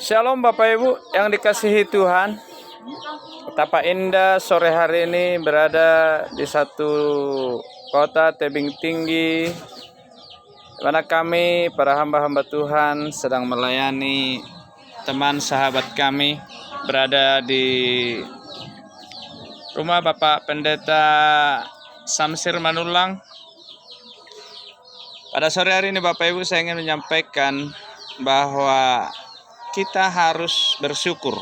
Shalom Bapak Ibu yang dikasihi Tuhan. Betapa indah sore hari ini berada di satu kota tebing tinggi, di mana kami para hamba-hamba Tuhan sedang melayani teman sahabat kami berada di rumah Bapak Pendeta Samsir Manulang. Pada sore hari ini Bapak Ibu, saya ingin menyampaikan bahwa kita harus bersyukur.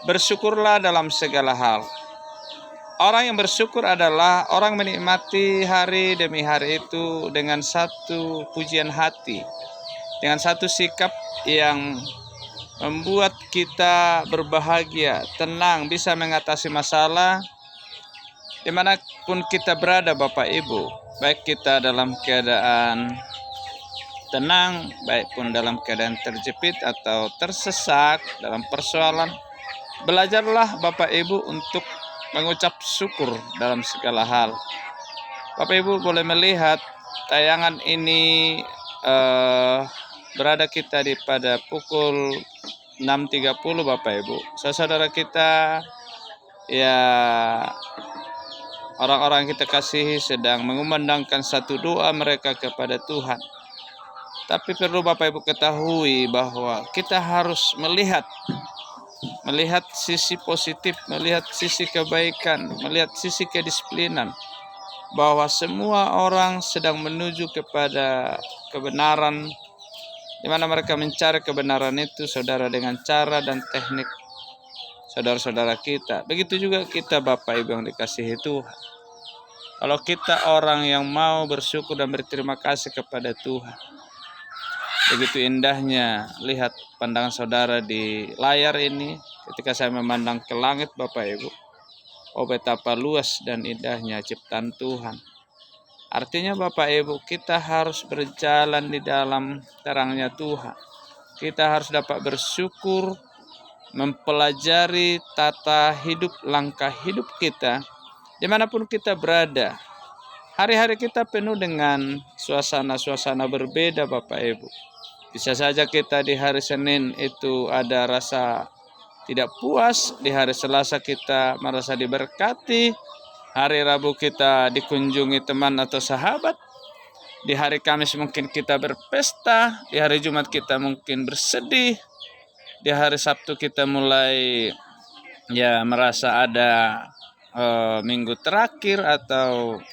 Bersyukurlah dalam segala hal. Orang yang bersyukur adalah orang menikmati hari demi hari itu dengan satu pujian hati, dengan satu sikap yang membuat kita berbahagia, tenang, bisa mengatasi masalah dimanapun kita berada Bapak Ibu. Baik kita dalam keadaan tenang, baik pun dalam keadaan terjepit atau tersesat dalam persoalan. Belajarlah Bapak Ibu untuk mengucap syukur dalam segala hal. Bapak Ibu boleh melihat tayangan ini berada kita pada pukul 6.30 Bapak Ibu. Saudara kita ya, orang-orang kita kasihi sedang mengumandangkan satu doa mereka kepada Tuhan. Tapi perlu Bapak Ibu ketahui bahwa kita harus melihat sisi positif, melihat sisi kebaikan, melihat sisi kedisiplinan, bahwa semua orang sedang menuju kepada kebenaran, di mana mereka mencari kebenaran itu saudara dengan cara dan teknik saudara-saudara kita. Begitu juga kita Bapak Ibu yang dikasihi Tuhan. Kalau kita orang yang mau bersyukur dan berterima kasih kepada Tuhan, begitu indahnya lihat pandangan saudara di layar ini ketika saya memandang ke langit Bapak Ibu. Oh, betapa luas dan indahnya ciptaan Tuhan. Artinya Bapak Ibu, kita harus berjalan di dalam terangnya Tuhan. Kita harus dapat bersyukur, mempelajari tata hidup, langkah hidup kita dimanapun kita berada. Hari-hari kita penuh dengan suasana-suasana berbeda Bapak Ibu. Bisa saja kita di hari Senin itu ada rasa tidak puas, di hari Selasa kita merasa diberkati, hari Rabu kita dikunjungi teman atau sahabat, di hari Kamis mungkin kita berpesta, di hari Jumat kita mungkin bersedih, di hari Sabtu kita mulai merasa ada minggu terakhir atau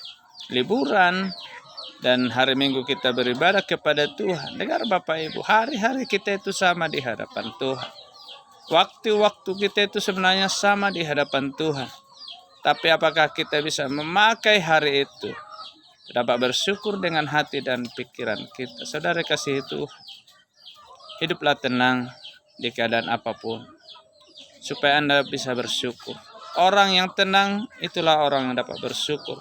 liburan, dan hari Minggu kita beribadah kepada Tuhan. Dengar Bapak Ibu, hari-hari kita itu sama di hadapan Tuhan. Waktu-waktu kita itu sebenarnya sama di hadapan Tuhan. Tapi apakah kita bisa memakai hari itu dapat bersyukur dengan hati dan pikiran kita? Saudara kasih Tuhan, hiduplah tenang di keadaan apapun, supaya Anda bisa bersyukur. Orang yang tenang itulah orang yang dapat bersyukur.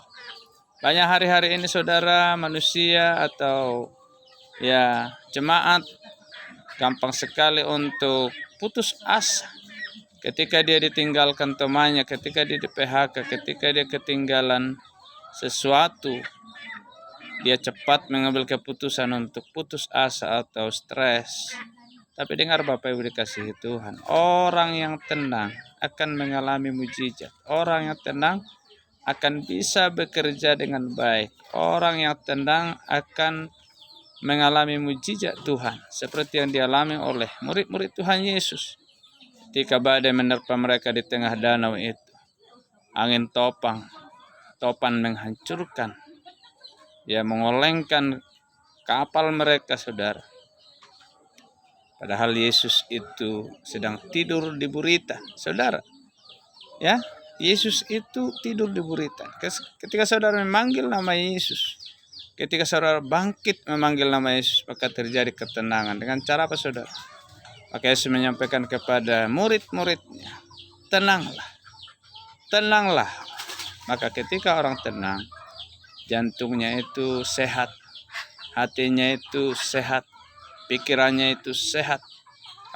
Banyak hari-hari ini saudara, manusia atau jemaat gampang sekali untuk putus asa ketika dia ditinggalkan temannya, ketika dia di PHK, ketika dia ketinggalan sesuatu. Dia cepat mengambil keputusan untuk putus asa atau stres. Tapi dengar Bapak Ibu dikasihi Tuhan, orang yang tenang akan mengalami mujizat. Orang yang tenang akan bisa bekerja dengan baik. Orang yang tenang akan mengalami mujizat Tuhan, seperti yang dialami oleh murid-murid Tuhan Yesus. Ketika badai menerpa mereka di tengah danau itu, angin topan menghancurkan, mengolengkan kapal mereka saudara. Padahal Yesus itu sedang tidur di buritan, saudara. Yesus itu tidur di buritan. Ketika saudara memanggil nama Yesus, ketika saudara bangkit memanggil nama Yesus, maka terjadi ketenangan. Dengan cara apa saudara? Maka Yesus menyampaikan kepada murid-muridnya, tenanglah. Maka ketika orang tenang, jantungnya itu sehat, hatinya itu sehat, pikirannya itu sehat.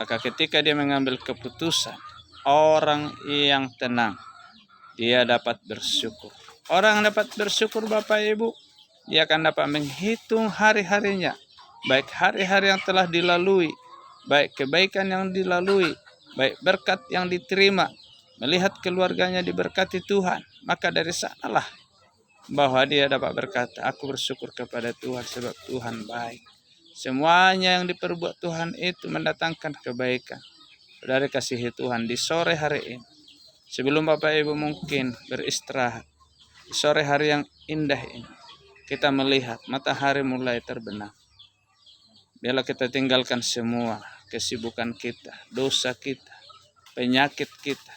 Maka ketika dia mengambil keputusan, orang yang tenang, dia dapat bersyukur. Orang yang dapat bersyukur Bapak Ibu, dia akan dapat menghitung hari-harinya, baik hari-hari yang telah dilalui baik kebaikan yang dilalui, baik berkat yang diterima, melihat keluarganya diberkati Tuhan, maka dari sanalah bahwa dia dapat berkata, aku bersyukur kepada Tuhan sebab Tuhan baik. Semuanya yang diperbuat Tuhan itu mendatangkan kebaikan. Saudara kasihi Tuhan, di sore hari ini, sebelum Bapak Ibu mungkin beristirahat, di sore hari yang indah ini, kita melihat matahari mulai terbenam. Biarlah kita tinggalkan semua kesibukan kita, dosa kita, penyakit kita.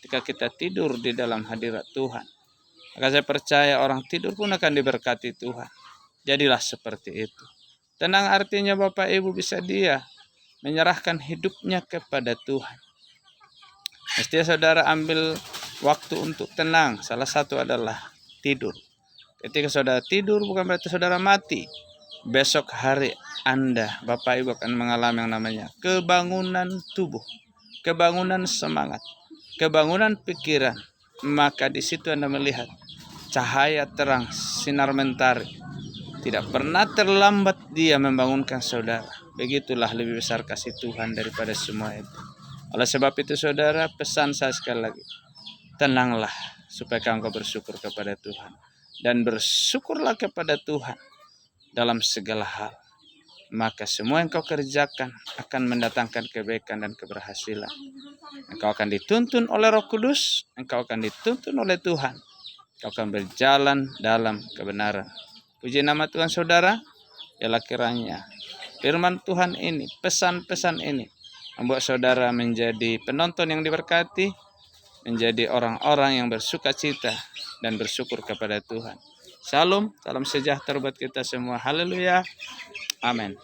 Ketika kita tidur di dalam hadirat Tuhan, maka saya percaya orang tidur pun akan diberkati Tuhan. Jadilah seperti itu. Tenang artinya Bapak Ibu bisa dia menyerahkan hidupnya kepada Tuhan. Mestinya saudara ambil waktu untuk tenang. Salah satu adalah tidur. Ketika saudara tidur bukan berarti saudara mati. Besok hari Anda, Bapak Ibu akan mengalami yang namanya kebangunan tubuh, kebangunan semangat, kebangunan pikiran. Maka di situ Anda melihat cahaya terang, sinar mentari. Tidak pernah terlambat dia membangunkan saudara. Begitulah lebih besar kasih Tuhan daripada semua itu. Oleh sebab itu saudara, pesan saya sekali lagi, tenanglah supaya engkau bersyukur kepada Tuhan. Dan bersyukurlah kepada Tuhan dalam segala hal. Maka semua yang kau kerjakan akan mendatangkan kebaikan dan keberhasilan. Engkau akan dituntun oleh Roh Kudus, engkau akan dituntun oleh Tuhan. Engkau akan berjalan dalam kebenaran. Puji nama Tuhan saudara, ialah kiranya firman Tuhan ini, pesan-pesan ini, membuat saudara menjadi penonton yang diberkati, menjadi orang-orang yang bersuka cita dan bersyukur kepada Tuhan. Shalom, salam sejahtera buat kita semua. Haleluya. Amin.